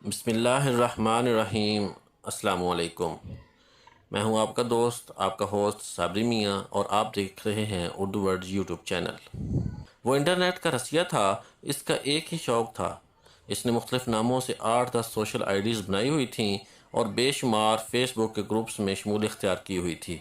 بسم اللہ الرحمن الرحیم۔ السلام علیکم۔ میں ہوں آپ کا دوست، آپ کا ہوسٹ صابری میاں، اور آپ دیکھ رہے ہیں اردو ورڈ یوٹیوب چینل۔ وہ انٹرنیٹ کا رسیہ تھا، اس کا ایک ہی شوق تھا۔ اس نے مختلف ناموں سے 8-10 سوشل آئی ڈیز بنائی ہوئی تھیں اور بے شمار فیس بک کے گروپس میں شمولیت اختیار کی ہوئی تھی۔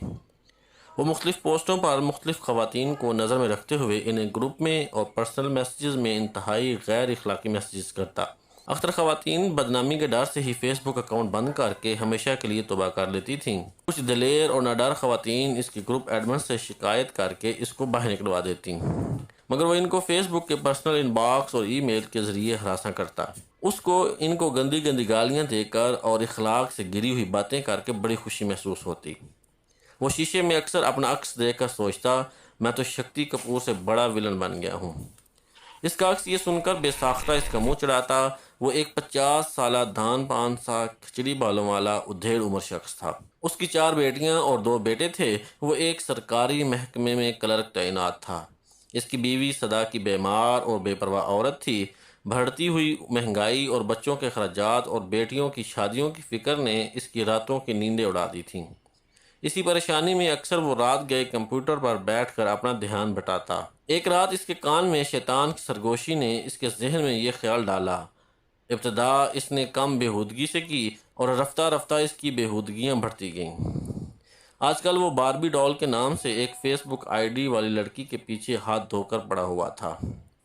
وہ مختلف پوسٹوں پر مختلف خواتین کو نظر میں رکھتے ہوئے انہیں گروپ میں اور پرسنل میسیجز میں انتہائی غیر اخلاقی میسیجز کرتا۔ اکثر خواتین بدنامی کے ڈر سے ہی فیس بک اکاؤنٹ بند کر کے ہمیشہ کے لیے توبہ کر لیتی تھیں۔ کچھ دلیر اور ناڈر خواتین اس کے گروپ ایڈمن سے شکایت کر کے اس کو باہر نکلوا دیتی، مگر وہ ان کو فیس بک کے پرسنل ان باکس اور ای میل کے ذریعے ہراساں کرتا۔ اس کو ان کو گندی گندی گالیاں دے کر اور اخلاق سے گری ہوئی باتیں کر کے بڑی خوشی محسوس ہوتی۔ وہ شیشے میں اکثر اپنا عکس دیکھ کر سوچتا، میں تو شکتی کپور سے بڑا ویلن بن گیا ہوں۔ اس کا عکس یہ سن کر بے ساختہ اس کا منہ چڑھاتا۔ وہ ایک 50 سالہ دھان پان سا کھچڑی بالوں والا ادھیڑ عمر شخص تھا۔ اس کی 4 بیٹیاں اور 2 بیٹے تھے۔ وہ ایک سرکاری محکمے میں کلرک تعینات تھا۔ اس کی بیوی سدا کی بیمار اور بے پرواہ عورت تھی۔ بڑھتی ہوئی مہنگائی اور بچوں کے اخراجات اور بیٹیوں کی شادیوں کی فکر نے اس کی راتوں کی نیندیں اڑا دی تھیں۔ اسی پریشانی میں اکثر وہ رات گئے کمپیوٹر پر بیٹھ کر اپنا دھیان بٹاتا۔ ایک رات اس کے کان میں شیطان کی سرگوشی نے اس کے ذہن میں یہ خیال ڈالا۔ ابتدا اس نے کم بےہودگی سے کی اور رفتہ رفتہ اس کی بےہودگیاں بڑھتی گئیں۔ آج کل وہ باربی ڈال کے نام سے ایک فیس بک آئی ڈی والی لڑکی کے پیچھے ہاتھ دھو کر پڑا ہوا تھا۔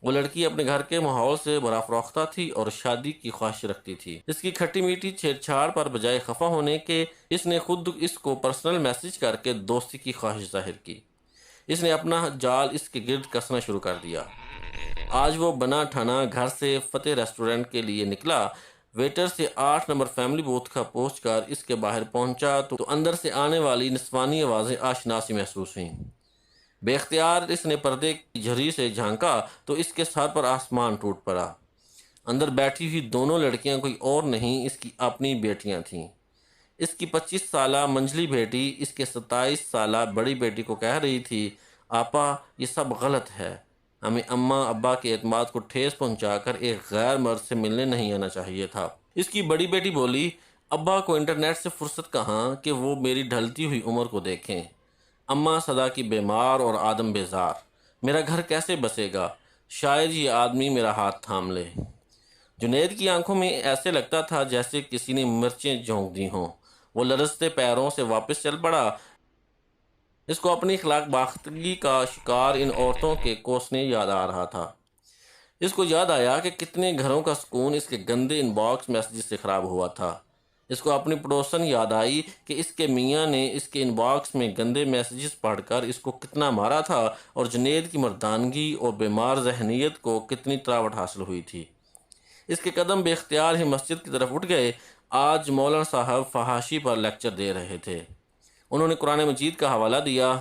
وہ لڑکی اپنے گھر کے ماحول سے برا فروختہ تھی اور شادی کی خواہش رکھتی تھی۔ اس کی کھٹی میٹھی چھیڑ چھاڑ پر بجائے خفا ہونے کے اس نے خود اس کو پرسنل میسج کر کے دوستی کی خواہش ظاہر کی۔ اس نے اپنا جال اس کے گرد کسنا شروع کر دیا۔ آج وہ بنا ٹھنا گھر سے فتح ریسٹورنٹ کے لیے نکلا۔ ویٹر سے 8 نمبر فیملی بوتھ کا پوچھ کر اس کے باہر پہنچا تو اندر سے آنے والی نسوانی آوازیں آشنا سی محسوس ہوئیں۔ بے اختیار اس نے پردے کی جھری سے جھانکا تو اس کے سر پر آسمان ٹوٹ پڑا۔ اندر بیٹھی ہوئی دونوں لڑکیاں کوئی اور نہیں، اس کی اپنی بیٹیاں تھیں۔ اس کی 25 سالہ منجلی بیٹی اس کے 27 سالہ بڑی بیٹی کو کہہ رہی تھی، آپا یہ سب غلط ہے، ہمیں اماں ابا کے اعتماد کو ٹھیس پہنچا کر ایک غیر مرد سے ملنے نہیں آنا چاہیے تھا۔ اس کی بڑی بیٹی بولی، ابا کو انٹرنیٹ سے فرصت کہاں کہ وہ میری ڈھلتی ہوئی عمر کو دیکھیں، اماں سدا کی بیمار اور آدم بیزار، میرا گھر کیسے بسے گا، شاید یہ آدمی میرا ہاتھ تھام لے۔ جنید کی آنکھوں میں ایسے لگتا تھا جیسے کسی نے مرچیں جھونک دی ہوں۔ وہ لرزتے پیروں سے واپس چل پڑا۔ اس کو اپنی اخلاق باختگی کا شکار ان عورتوں کے کوسنے یاد آ رہا تھا۔ اس کو یاد آیا کہ کتنے گھروں کا سکون اس کے گندے ان باکس میسیجز سے خراب ہوا تھا۔ اس کو اپنی پڑوسن یاد آئی کہ اس کے میاں نے اس کے ان باکس میں گندے میسیجز پڑھ کر اس کو کتنا مارا تھا اور جنید کی مردانگی اور بیمار ذہنیت کو کتنی تراوٹ حاصل ہوئی تھی۔ اس کے قدم بے اختیار ہی مسجد کی طرف اٹھ گئے۔ آج مولانا صاحب فحاشی پر لیکچر دے رہے تھے۔ انہوں نے قرآن مجید کا حوالہ دیا،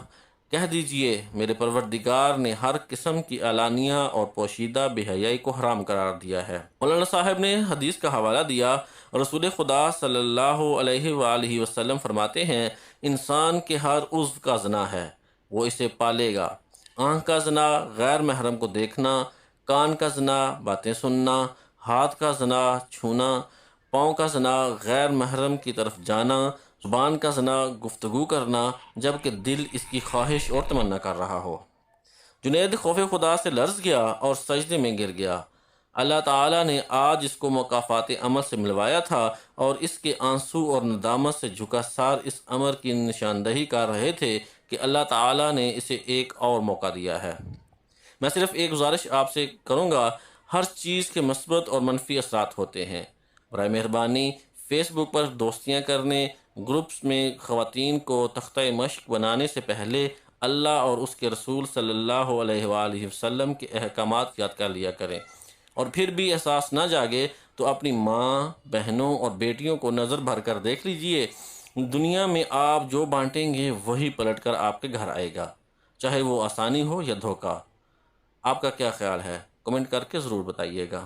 کہہ دیجئے میرے پروردگار نے ہر قسم کی علانیہ اور پوشیدہ بے حیائی کو حرام قرار دیا ہے۔ مولانا صاحب نے حدیث کا حوالہ دیا، رسول خدا صلی اللہ علیہ وآلہ وسلم فرماتے ہیں، انسان کے ہر عضو کا زنا ہے، وہ اسے پالے گا۔ آنکھ کا زنا غیر محرم کو دیکھنا، کان کا زنا باتیں سننا، ہاتھ کا زنا چھونا، پاؤں کا زنا غیر محرم کی طرف جانا، زبان کا زنا گفتگو کرنا جبکہ دل اس کی خواہش اور تمنا کر رہا ہو۔ جنید خوف خدا سے لرز گیا اور سجدے میں گر گیا۔ اللہ تعالیٰ نے آج اس کو مکافات عمل سے ملوایا تھا اور اس کے آنسو اور ندامت سے جھکا سر اس امر کی نشاندہی کر رہے تھے کہ اللہ تعالیٰ نے اسے ایک اور موقع دیا ہے۔ میں صرف ایک گزارش آپ سے کروں گا، ہر چیز کے مثبت اور منفی اثرات ہوتے ہیں۔ برائے مہربانی فیس بک پر دوستیاں کرنے، گروپس میں خواتین کو تختہ مشق بنانے سے پہلے اللہ اور اس کے رسول صلی اللہ علیہ وآلہ وسلم کے احکامات یاد کر لیا کریں، اور پھر بھی احساس نہ جاگے تو اپنی ماں، بہنوں اور بیٹیوں کو نظر بھر کر دیکھ لیجئے۔ دنیا میں آپ جو بانٹیں گے وہی پلٹ کر آپ کے گھر آئے گا، چاہے وہ آسانی ہو یا دھوکہ۔ آپ کا کیا خیال ہے؟ کمنٹ کر کے ضرور بتائیے گا۔